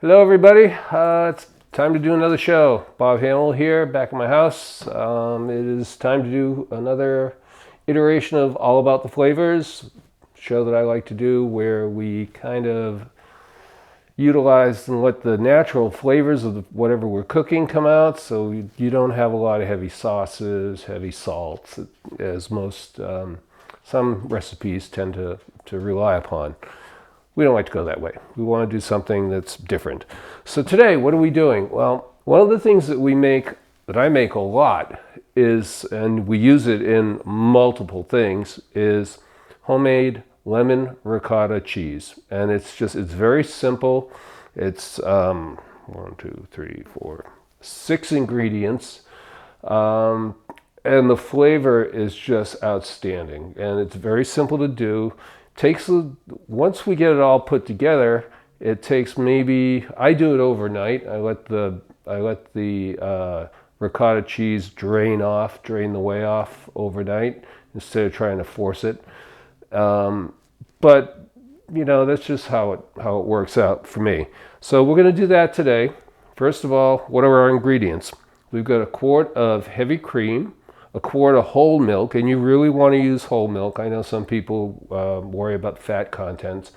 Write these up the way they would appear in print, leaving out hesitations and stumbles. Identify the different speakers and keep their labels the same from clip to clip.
Speaker 1: Hello, everybody. It's time to do another show. Bob Hamel here, back in my house. It is time to do another iteration of All About the Flavors, show that I like to do where we kind of utilize and let the natural flavors of whatever we're cooking come out, so you don't have a lot of heavy sauces, heavy salts, as most some recipes tend to rely upon. We don't like to go that way. We want to do something that's different. So today, what are we doing? Well, one of the things that I make a lot is, and we use it in multiple things, is homemade lemon ricotta cheese. And it's very simple. It's 6 ingredients. And the flavor is just outstanding. And it's very simple to do. Once we get it all put together, it takes I do it overnight. I let the ricotta cheese drain the whey off overnight instead of trying to force it. But that's just how it works out for me. So we're going to do that today. First of all, what are our ingredients? We've got a quart of heavy cream, a quart of whole milk, and you really want to use whole milk. I know some people worry about fat contents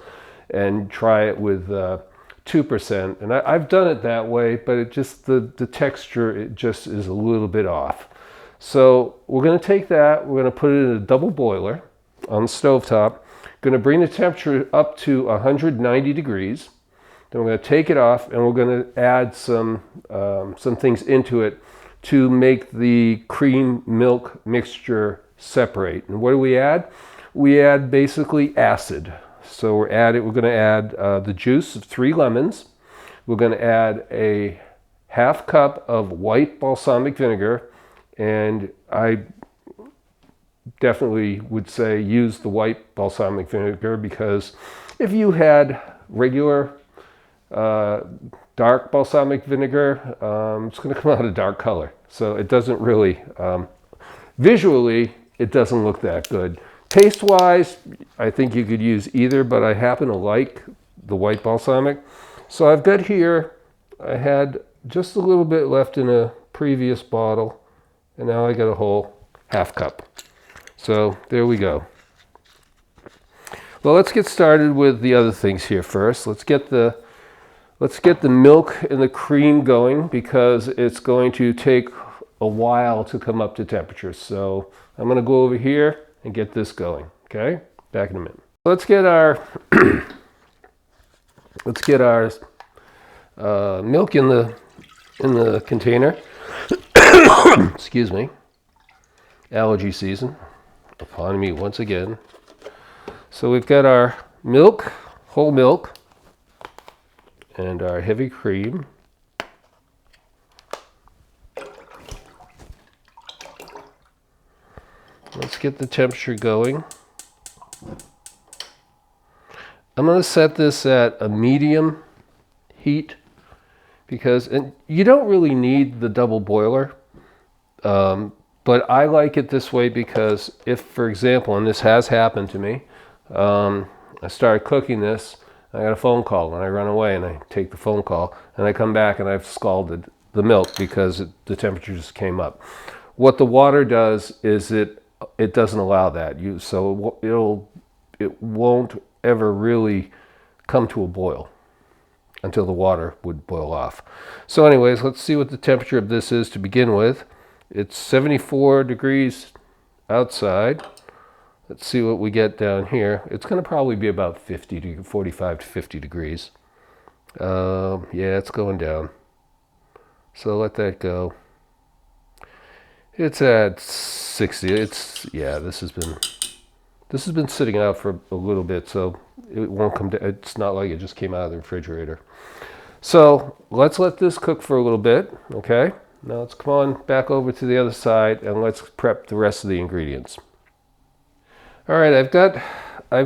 Speaker 1: and try it with 2%. And I've done it that way, but it just the texture, it just is a little bit off. So we're going to take that, we're going to put it in a double boiler on the stovetop, going to bring the temperature up to 190 degrees. Then we're going to take it off, and we're going to add some things into it to make the cream milk mixture separate. And what do we add? We add basically acid. So we're going to add the juice of 3 lemons. We're going to add a half cup of white balsamic vinegar, and I definitely would say use the white balsamic vinegar, because if you had regular dark balsamic vinegar, it's going to come out a dark color. So it doesn't really, visually, it doesn't look that good. Taste-wise, I think you could use either, but I happen to like the white balsamic. So I've got here, I had just a little bit left in a previous bottle, and now I got a whole half cup. So there we go. Well, let's get started with the other things here first. Let's get the milk and the cream going, because it's going to take a while to come up to temperature. So I'm going to go over here and get this going. Okay, back in a minute. Let's get our milk in the container. Excuse me. Allergy season upon me once again. So we've got our milk, whole milk, and our heavy cream. Let's get the temperature going. I'm going to set this at a medium heat, and you don't really need the double boiler, but I like it this way because if, for example, and this has happened to me, I started cooking this, I got a phone call, and I run away and I take the phone call, and I come back and I've scalded the milk because the temperature just came up. What the water does is it doesn't allow that. It won't ever really come to a boil until the water would boil off. So anyways, let's see what the temperature of this is to begin with. It's 74 degrees outside. Let's see what we get down here. It's going to probably be about 45 to 50 degrees. Yeah, it's going down. So let that go. It's at 60. This has been sitting out for a little bit, so it won't come down. It's not like it just came out of the refrigerator. So let's let this cook for a little bit, okay? Now let's come on back over to the other side and let's prep the rest of the ingredients. All right, I've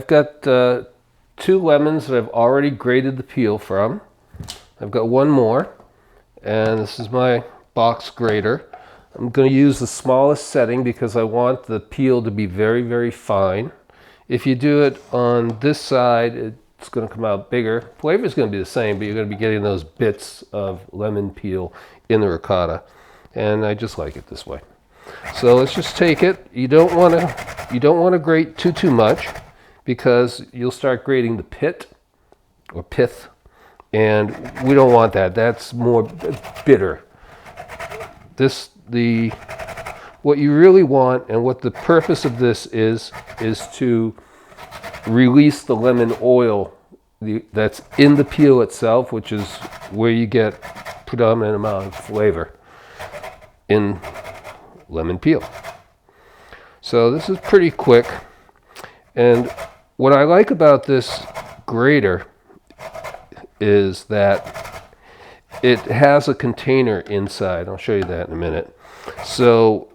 Speaker 1: got 2 lemons that I've already grated the peel from. I've got 1 more, and this is my box grater. I'm going to use the smallest setting because I want the peel to be very, very fine. If you do it on this side, it's going to come out bigger. Flavor is going to be the same, but you're going to be getting those bits of lemon peel in the ricotta. And I just like it this way. So let's just take it. You don't want to grate too much, because you'll start grating the pith, and we don't want that. That's more bitter. What you really want, and what the purpose of this is to release the lemon oil that's in the peel itself, which is where you get predominant amount of flavor in lemon peel. So this is pretty quick, and what I like about this grater is that it has a container inside. I'll show you that in a minute. So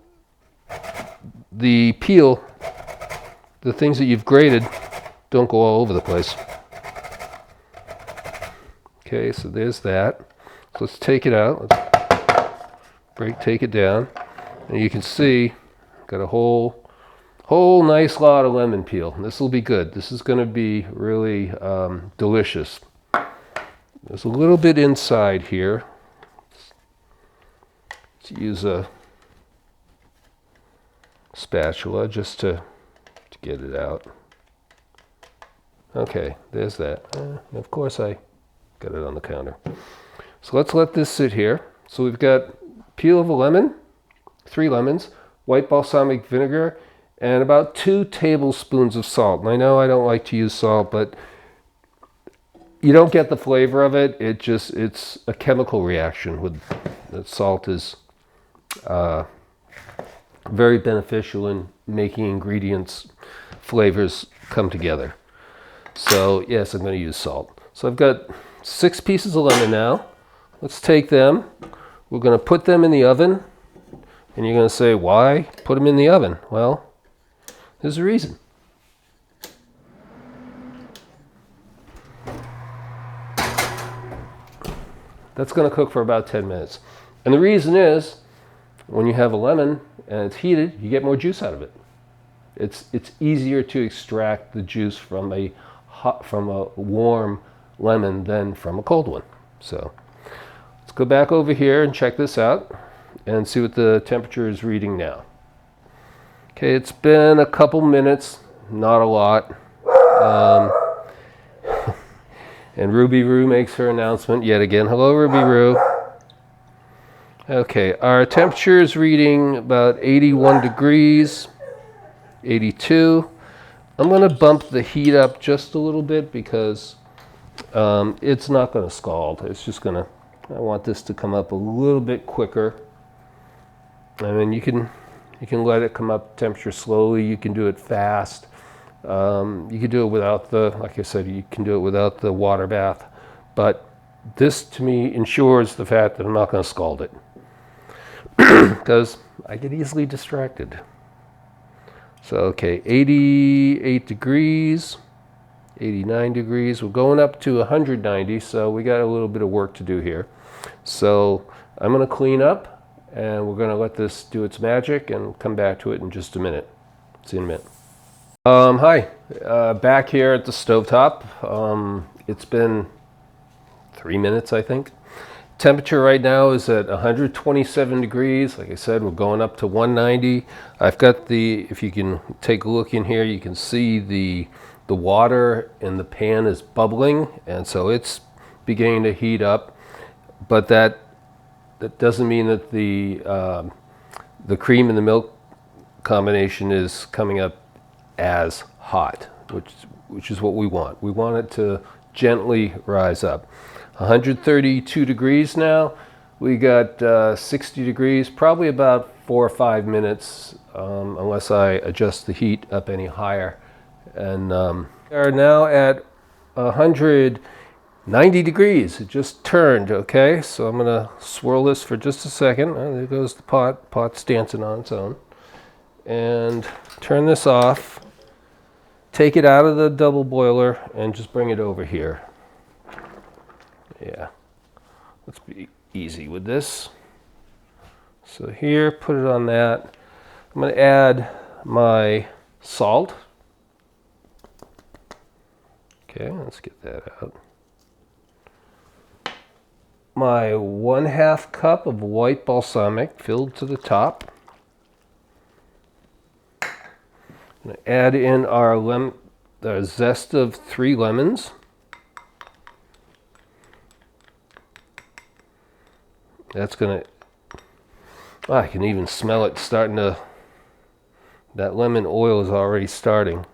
Speaker 1: the peel, the things that you've grated, don't go all over the place. Okay, so there's that. So let's take it out. Let's take it down. And you can see, got a whole nice lot of lemon peel. This will be good. This is going to be really delicious. There's a little bit inside here. Let's use a spatula just to get it out. Okay, there's that. Of course I got it on the counter. So let's let this sit here. So we've got peel of a lemon, 3 lemons, white balsamic vinegar, and about 2 tablespoons of salt. And I know I don't like to use salt, but you don't get the flavor of it. It's a chemical reaction. With the salt is very beneficial in making ingredients, flavors come together. So yes, I'm going to use salt. So I've got 6 pieces of lemon now. Let's take them. We're going to put them in the oven. And you're going to say, why put them in the oven? Well, there's a reason. That's going to cook for about 10 minutes. And the reason is, when you have a lemon and it's heated, you get more juice out of it. It's easier to extract the juice from a warm lemon than from a cold one. So let's go back over here and check this out and see what the temperature is reading now. Okay, it's been a couple minutes, not a lot. And Ruby Roo makes her announcement yet again. Hello, Ruby Roo. Okay, our temperature is reading about 81 degrees, 82. I'm going to bump the heat up just a little bit because it's not going to scald. It's just going to, I want this to come up a little bit quicker. I mean, you can let it come up temperature slowly. You can do it fast. You can do it without like I said, you can do it without the water bath. But this, to me, ensures the fact that I'm not going to scald it. Because I get easily distracted. So, okay, 88 degrees, 89 degrees. We're going up to 190, so we got a little bit of work to do here. So I'm going to clean up, and we're going to let this do its magic and come back to it in just a minute. See you in a minute. Hi, back here at the stovetop. It's been 3 minutes, I think. Temperature right now is at 127 degrees. Like I said, we're going up to 190. I've got if you can take a look in here, you can see the water in the pan is bubbling, and so it's beginning to heat up. But that doesn't mean that the cream and the milk combination is coming up as hot, which is what we want. We want it to gently rise up. 132 degrees now. We got 60 degrees, probably about 4 or 5 minutes, unless I adjust the heat up any higher. And we are now at 190 degrees. It just turned, okay? So I'm gonna swirl this for just a second. Oh, there goes the pot. Pot's dancing on its own. And turn this off. Take it out of the double boiler and just bring it over here. Yeah, let's be easy with this. So here, put it on that. I'm going to add my salt. Okay, let's get that out. My 1/2 cup of white balsamic filled to the top. I'm going to add in the zest of 3 lemons. That's going to, I can even smell it starting to, that lemon oil is already starting.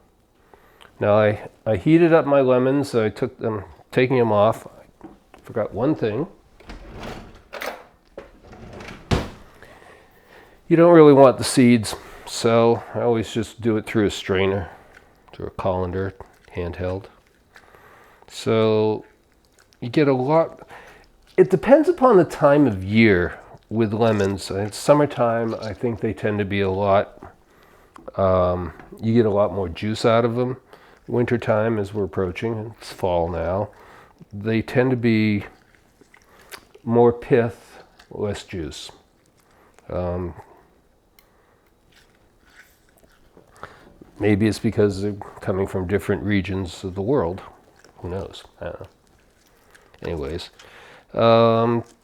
Speaker 1: Now I heated up my lemons, so taking them off. I forgot one thing. You don't really want the seeds, so I always just do it through a strainer, through a colander, handheld. So you get a lot. It depends upon the time of year with lemons. In summertime, I think they tend to be a lot, you get a lot more juice out of them. Wintertime, as we're approaching, it's fall now, they tend to be more pith, less juice. Maybe it's because they're coming from different regions of the world. Who knows? I don't know. Anyways,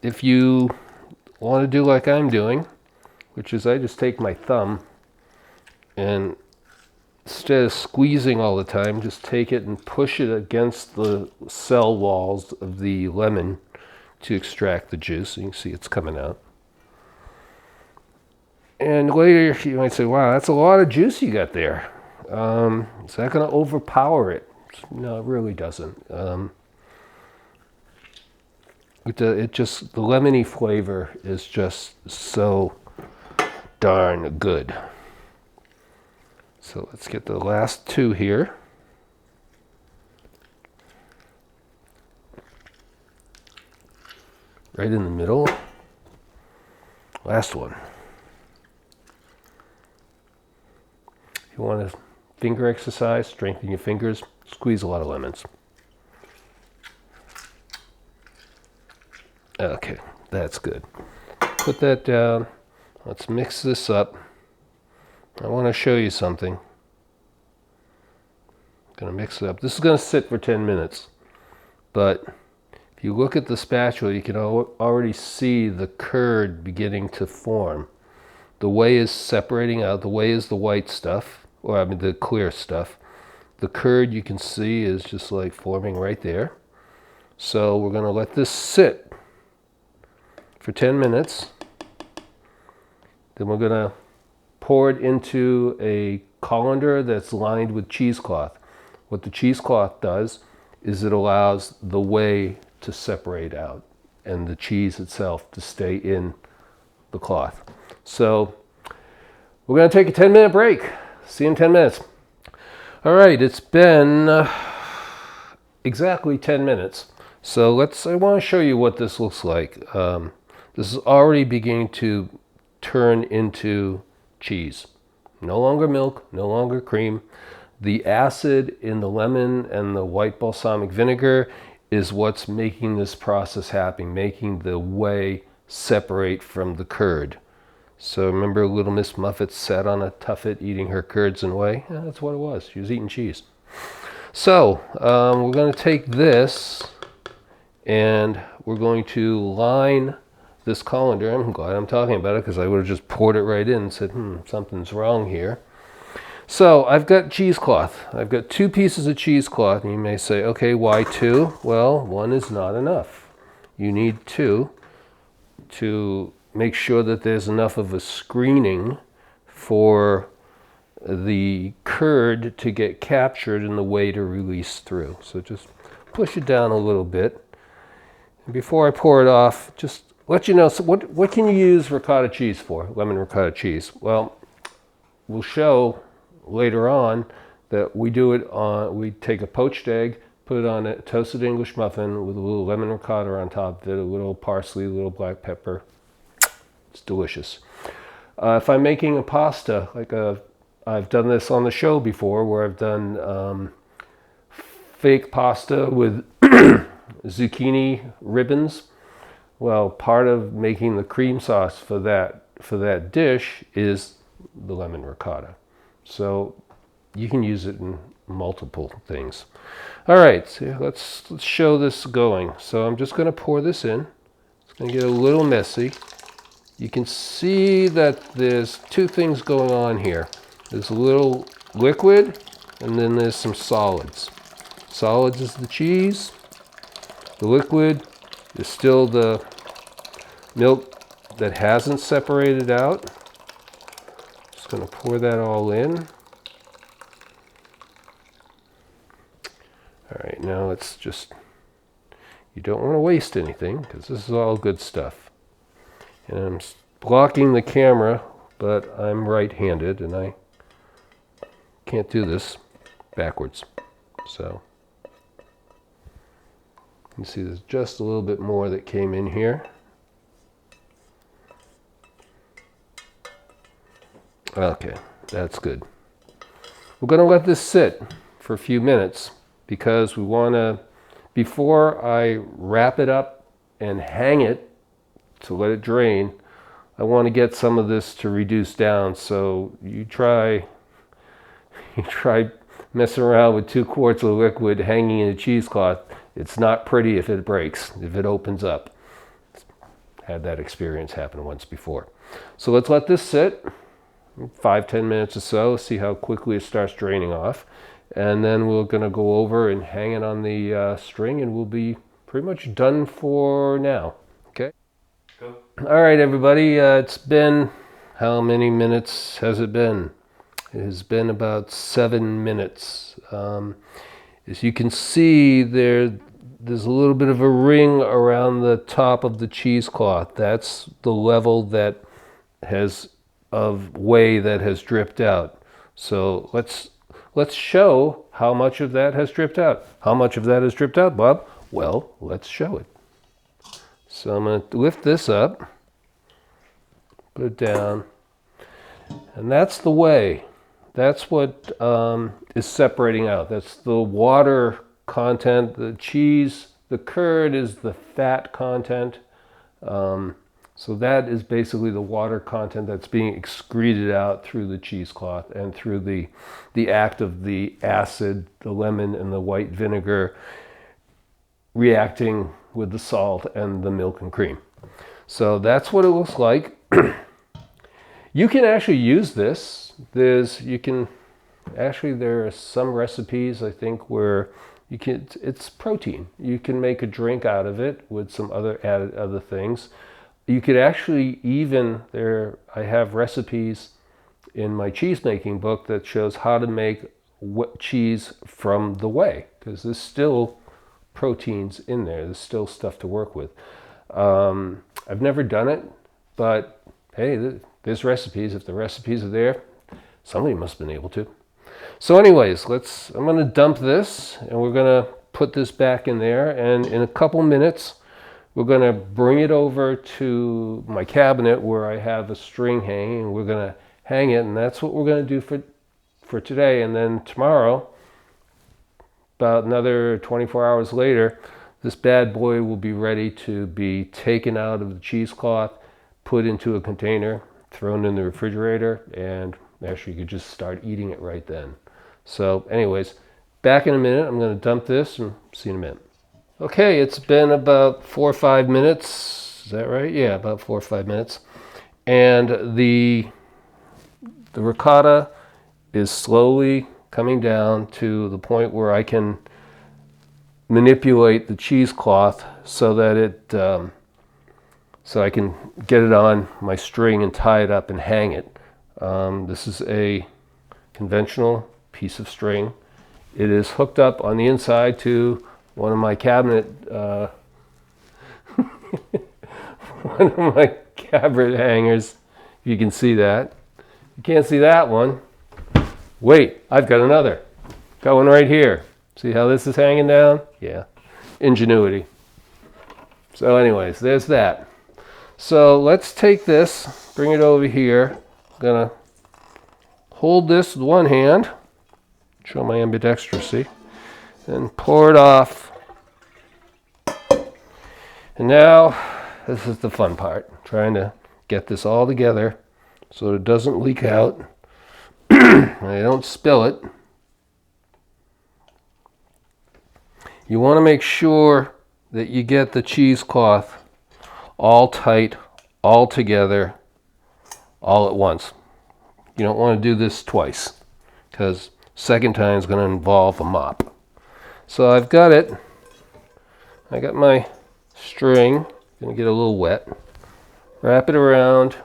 Speaker 1: if you want to do like I'm doing, which is I just take my thumb and instead of squeezing all the time, just take it and push it against the cell walls of the lemon to extract the juice. You can see it's coming out. And later you might say, wow, that's a lot of juice you got there. Is that going to overpower it? No, it really doesn't. The lemony flavor is just so darn good. So let's get the last 2 here. Right in the middle. Last one. If you want a finger exercise, strengthen your fingers, squeeze a lot of lemons. Okay, that's good. Put that down. Let's mix this up. I want to show you something. I'm going to mix it up. This is going to sit for 10 minutes. But if you look at the spatula, you can already see the curd beginning to form. The whey is separating out. The whey is the white stuff, or I mean the clear stuff. The curd you can see is just like forming right there. So we're going to let this sit for 10 minutes. Then we're going to pour it into a colander that's lined with cheesecloth. What the cheesecloth does is it allows the whey to separate out and the cheese itself to stay in the cloth. So we're going to take a 10-minute break. See you in 10 minutes. All right, it's been exactly 10 minutes. So I want to show you what this looks like. This is already beginning to turn into cheese. No longer milk, no longer cream. The acid in the lemon and the white balsamic vinegar is what's making this process happen, making the whey separate from the curd. So remember Little Miss Muffet sat on a tuffet eating her curds and whey? Yeah, that's what it was. She was eating cheese. So we're going to take this and we're going to line this colander. I'm glad I'm talking about it because I would have just poured it right in and said, something's wrong here. So I've got cheesecloth. I've got 2 pieces of cheesecloth, and you may say, okay, why 2? Well, 1 is not enough. You need 2 to make sure that there's enough of a screening for the curd to get captured and the whey to release through. So just push it down a little bit. And before I pour it off, just let you know, so what can you use ricotta cheese for, lemon ricotta cheese? Well, we'll show later on that we take a poached egg, put it on a toasted English muffin with a little lemon ricotta on top of it, a little parsley, a little black pepper. It's delicious. If I'm making a pasta, I've done this on the show before, where I've done fake pasta with zucchini ribbons. Well, part of making the cream sauce for that dish is the lemon ricotta. So you can use it in multiple things. All right, so let's show this going. So I'm just going to pour this in. It's going to get a little messy. You can see that there's two things going on here. There's a little liquid, and then there's some solids. Solids is the cheese. The liquid is still the milk that hasn't separated out. Just going to pour that all in. All right, now it's just, you don't want to waste anything because this is all good stuff. And I'm blocking the camera, but I'm right-handed and I can't do this backwards. So you can see there's just a little bit more that came in here. Okay, that's good. We're going to let this sit for a few minutes because we want to, before I wrap it up and hang it to let it drain, I want to get some of this to reduce down. So you try messing around with 2 quarts of liquid hanging in a cheesecloth. It's not pretty if it breaks, if it opens up. Had that experience happen once before. So let's let this sit 5-10 minutes or so, see how quickly it starts draining off. And then we're going to go over and hang it on the string, and we'll be pretty much done for now. Okay? Go. All right, everybody. It's been, how many minutes has it been? It has been about 7 minutes. As you can see, there's a little bit of a ring around the top of the cheesecloth. That's the level that has of whey that has dripped out. So let's show how much of that has dripped out. How much of that has dripped out, Bob? Well, let's show it. So I'm going to lift this up, put it down, and that's the whey. That's what is separating out. That's the water content. The cheese, the curd is the fat content. So that is basically the water content that's being excreted out through the cheesecloth and through the act of the acid, the lemon and the white vinegar reacting with the salt and the milk and cream. So that's what it looks like. You can actually use this. There are some recipes, I think, where it's protein. You can make a drink out of it with some other things. You could actually I have recipes in my cheese making book that shows how to make cheese from the whey, because there's still proteins in there. There's still stuff to work with. I've never done it, but hey, there's recipes. If the recipes are there, somebody must have been able to. So anyways, I'm going to dump this and we're going to put this back in there, and in a couple minutes we're going to bring it over to my cabinet where I have a string hanging, and we're going to hang it, and that's what we're going to do for today. And then tomorrow, about another 24 hours later, this bad boy will be ready to be taken out of the cheesecloth, put into a container, thrown in the refrigerator, and actually you could just start eating it right then. So anyways, back in a minute. I'm going to dump this and see you in a minute. Okay, it's been about 4 or 5 minutes. Is that right? Yeah, about 4 or 5 minutes. And the ricotta is slowly coming down to the point where I can manipulate the cheesecloth so that so I can get it on my string and tie it up and hang it. This is a conventional piece of string. It is hooked up on the inside to one of my cabinet hangers. You can see that. You can't see that one. Wait, I've got another. Got one right here. See how this is hanging down? Yeah, ingenuity. So anyways, there's that. So let's take this, bring it over here. I'm gonna hold this with one hand, show my ambidextrosy, and pour it off. And now, this is the fun part, trying to get this all together so it doesn't leak out. I don't spill it. You want to make sure that you get the cheesecloth all tight, all together, all at once. You don't want to do this twice, because second time is going to involve a mop. So I've got it. I got my string. Going to get a little wet. Wrap it around.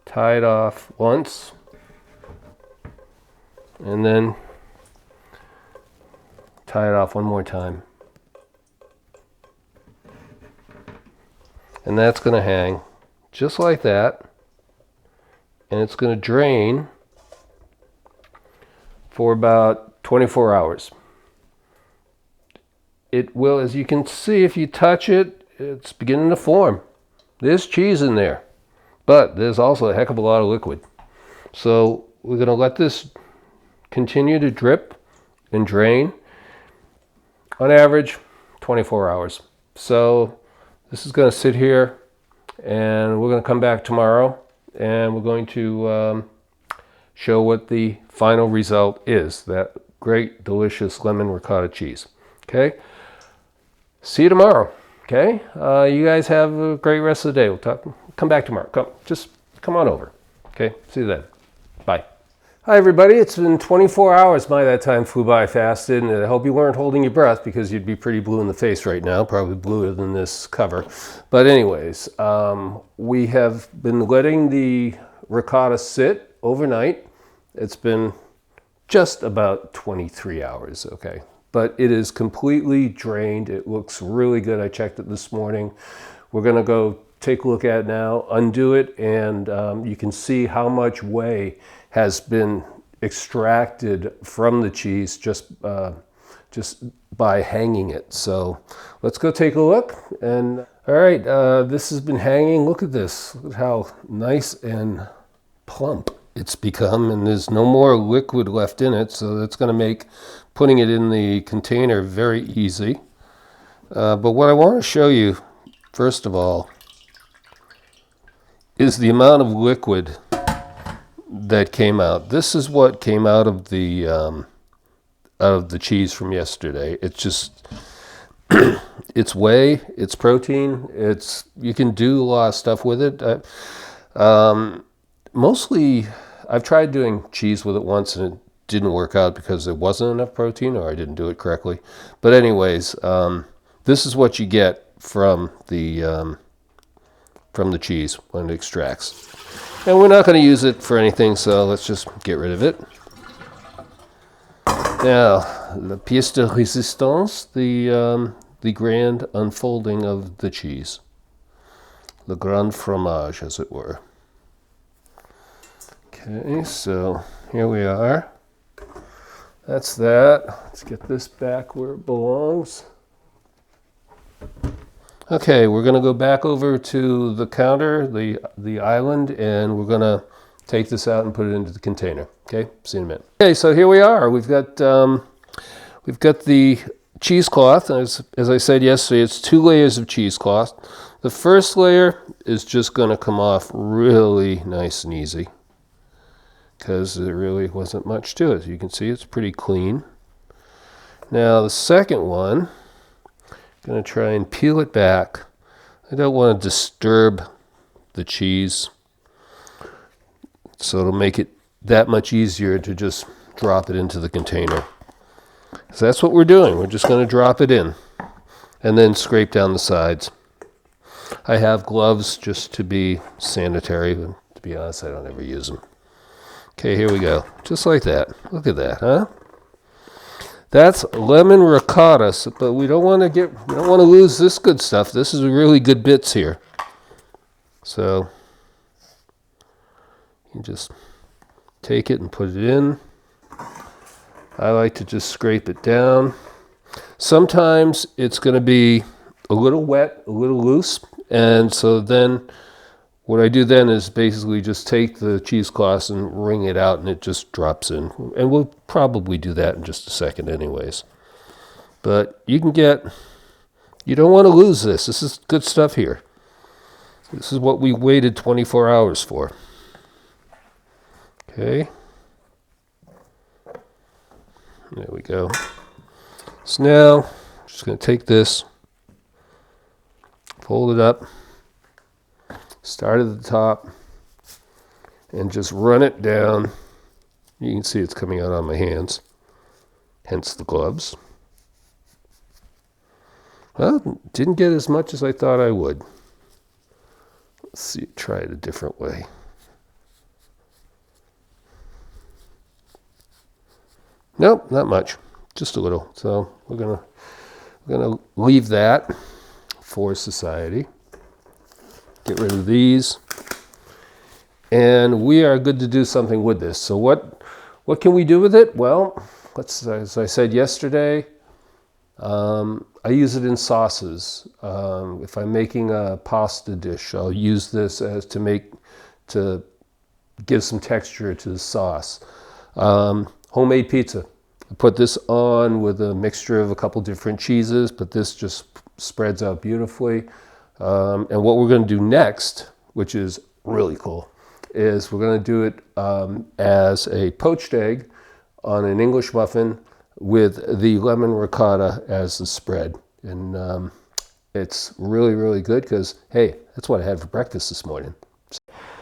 Speaker 1: Tie it off once. And then tie it off one more time. And that's going to hang just like that. And it's going to drain for about 24 hours. It will, as you can see, if you touch it, it's beginning to form. There's cheese in there, but there's also a heck of a lot of liquid. So we're going to let this continue to drip and drain. On average, 24 hours. So this is going to sit here, and we're going to come back tomorrow, and we're going to show what the final result is. That great, delicious lemon ricotta cheese. Okay? See you tomorrow. Okay? You guys have a great rest of the day. We'll talk. Come back tomorrow. Just come on over. Okay? See you then. Bye. Hi everybody, it's been 24 hours. That time flew by fast, and I hope you weren't holding your breath, because you'd be pretty blue in the face right now, probably bluer than this cover. But anyways, we have been letting the ricotta sit overnight. It's been just about 23 hours, okay? But it is completely drained. It looks really good. I checked it this morning. We're gonna go take a look at it now, undo it, and you can see how much whey has been extracted from the cheese just by hanging it. So let's go take a look. And all right, this has been hanging. Look at this. Look at how nice and plump it's become, and there's no more liquid left in it, so that's going to make putting it in the container very easy. But what I want to show you, first of all, is the amount of liquid that came out. This is what came out of the cheese from yesterday. It's just it's whey, it's protein, you can do a lot of stuff with it. Mostly I've tried doing cheese with it once, and it didn't work out because there wasn't enough protein, or I didn't do it correctly. But anyways, this is what you get from the cheese when it extracts. And we're not going to use it for anything, so let's just get rid of it. Now, la pièce de résistance, the grand unfolding of the cheese. Le grand fromage, as it were. Okay, so here we are. That's that. Let's get this back where it belongs. Okay, we're going to go back over to the counter, the island, and we're going to take this out and put it into the container. Okay, see you in a minute. Okay, so here we are. We've got the cheesecloth. As I said yesterday, it's 2 layers of cheesecloth. The first layer is just going to come off really nice and easy, because there really wasn't much to it. As you can see, it's pretty clean. Now the second one, going to try and peel it back. I don't want to disturb the cheese, so it'll make it that much easier to just drop it into the container. So that's what we're doing. We're just going to drop it in and then scrape down the sides. I have gloves just to be sanitary, but to be honest, I don't ever use them. Okay, here we go. Just like that. Look at that, huh? That's lemon ricotta, but we don't want to lose this good stuff. This is really good bits here. So you just take it and put it in. I like to just scrape it down. Sometimes it's going to be a little wet, a little loose, and so then what I do then is basically just take the cheesecloth and wring it out, and it just drops in. And we'll probably do that in just a second anyways. But you don't want to lose this. This is good stuff here. This is what we waited 24 hours for. Okay. There we go. So now, I'm just going to take this, fold it up, start at the top, and just run it down. You can see it's coming out on my hands, hence the gloves. Well, didn't get as much as I thought I would. Let's see, try it a different way. Nope, not much, just a little. So we're gonna leave that for society. Get rid of these, and we are good to do something with this. So what can we do with it? Well, as I said yesterday, I use it in sauces. If I'm making a pasta dish, I'll use this to give some texture to the sauce. Homemade pizza. I put this on with a mixture of a couple different cheeses, but this just spreads out beautifully. And what we're going to do next, which is really cool, is we're going to do it as a poached egg on an English muffin with the lemon ricotta as the spread. And it's really, really good because, hey, that's what I had for breakfast this morning.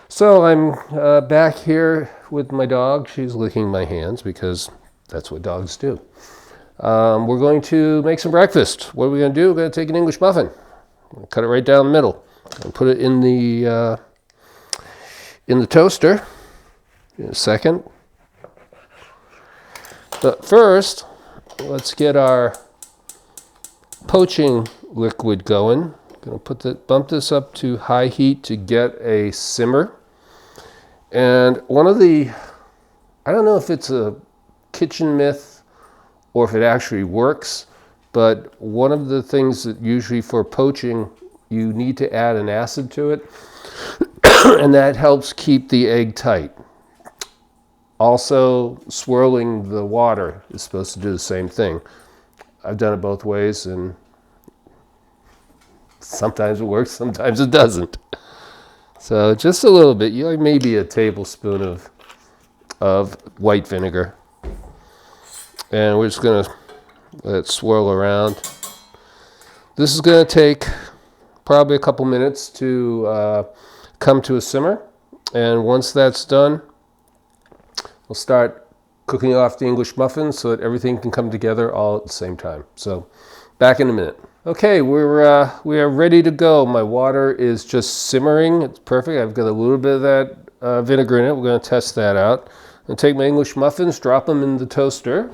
Speaker 1: So I'm back here with my dog. She's licking my hands because that's what dogs do. We're going to make some breakfast. What are we going to do? We're going to take an English muffin, cut it right down the middle, and put it in the toaster in a second. But first, let's get our poaching liquid going. I'm going to bump this up to high heat to get a simmer. And I don't know if it's a kitchen myth or if it actually works, but one of the things that usually for poaching, you need to add an acid to it, and that helps keep the egg tight. Also, swirling the water is supposed to do the same thing. I've done it both ways, and sometimes it works, sometimes it doesn't. So just a little bit, maybe a tablespoon of white vinegar. And we're just going to let it swirl around. This is going to take probably a couple minutes to come to a simmer. And once that's done, we'll start cooking off the English muffins so that everything can come together all at the same time. So back in a minute. Okay, we are ready to go. My water is just simmering. It's perfect. I've got a little bit of that vinegar in it. We're going to test that out. I'm going to take my English muffins, drop them in the toaster.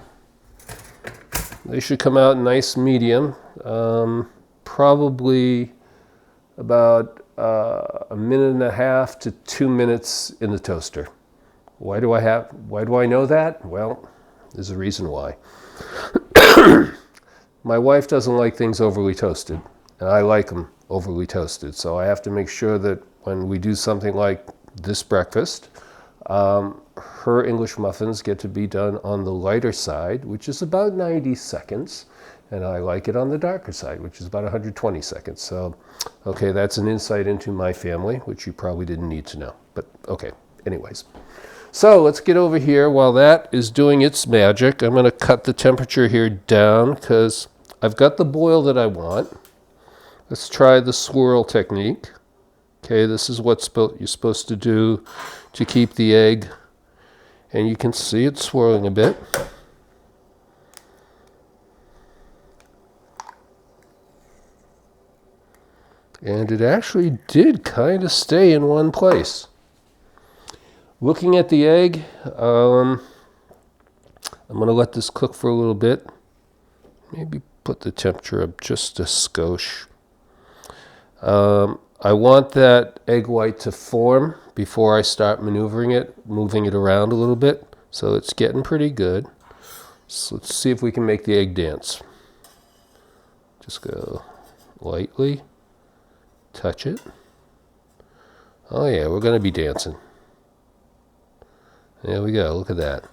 Speaker 1: They should come out nice medium. Probably about a minute and a half to 2 minutes in the toaster. Why do I know that? Well, there's a reason why. My wife doesn't like things overly toasted, and I like them overly toasted. So I have to make sure that when we do something like this breakfast, her English muffins get to be done on the lighter side, which is about 90 seconds, and I like it on the darker side, which is about 120 seconds. So, okay, that's an insight into my family, which you probably didn't need to know. But okay, anyways. So let's get over here. While that is doing its magic, I'm going to cut the temperature here down because I've got the boil that I want. Let's try the swirl technique. Okay, this is what you're supposed to do to keep the egg. And you can see it swirling a bit. And it actually did kind of stay in one place. Looking at the egg, I'm going to let this cook for a little bit. Maybe put the temperature up just a skosh. I want that egg white to form before I start maneuvering it, moving it around a little bit. So it's getting pretty good. So let's see if we can make the egg dance. Just go lightly, touch it. Oh yeah, we're going to be dancing. There we go, look at that.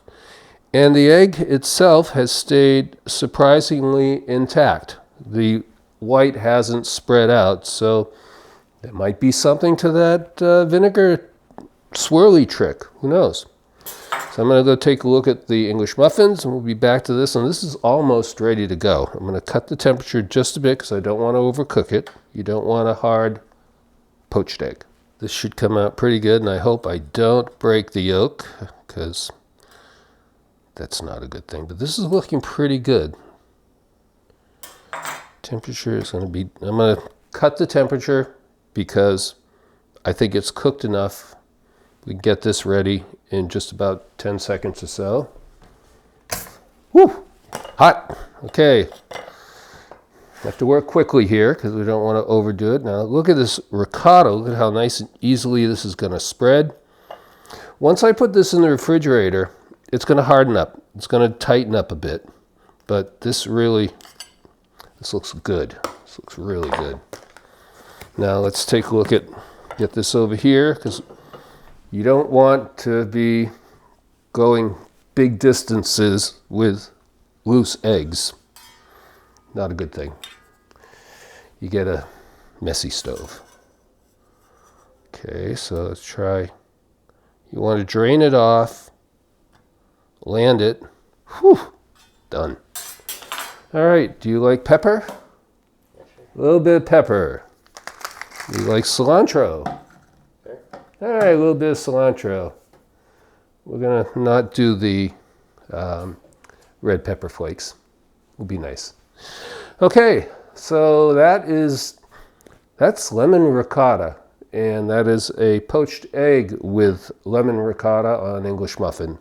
Speaker 1: And the egg itself has stayed surprisingly intact. The white hasn't spread out, so there might be something to that vinegar swirly trick. Who knows? So I'm going to go take a look at the English muffins, and we'll be back to this. And this is almost ready to go. I'm going to cut the temperature just a bit because I don't want to overcook it. You don't want a hard poached egg. This should come out pretty good, and I hope I don't break the yolk because that's not a good thing. But this is looking pretty good. Temperature is going to be, I'm going to cut the temperature because I think it's cooked enough. We can get this ready in just about 10 seconds or so. Woo! Hot. Okay. Have to work quickly here because we don't want to overdo it. Now look at this ricotta. Look at how nice and easily this is going to spread. Once I put this in the refrigerator, it's going to harden up. It's going to tighten up a bit. But this looks good. This looks really good. Now let's take a look at, get this over here because you don't want to be going big distances with loose eggs. Not a good thing. You get a messy stove. Okay, so let's try. You want to drain it off, land it. Whew, done. All right, do you like pepper? A little bit of pepper. Do you like cilantro? All right, a little bit of cilantro. We're gonna not do the red pepper flakes. Will be nice. Okay, so that's lemon ricotta, and that is a poached egg with lemon ricotta on English muffin.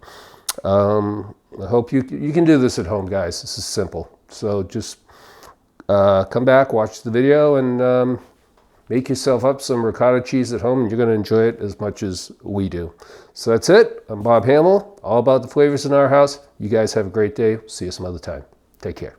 Speaker 1: I hope you can do this at home, guys. This is simple. So just come back, watch the video, and make yourself up some ricotta cheese at home, and you're going to enjoy it as much as we do. So that's it. I'm Bob Hamel, all about the flavors in our house. You guys have a great day. See you some other time. Take care.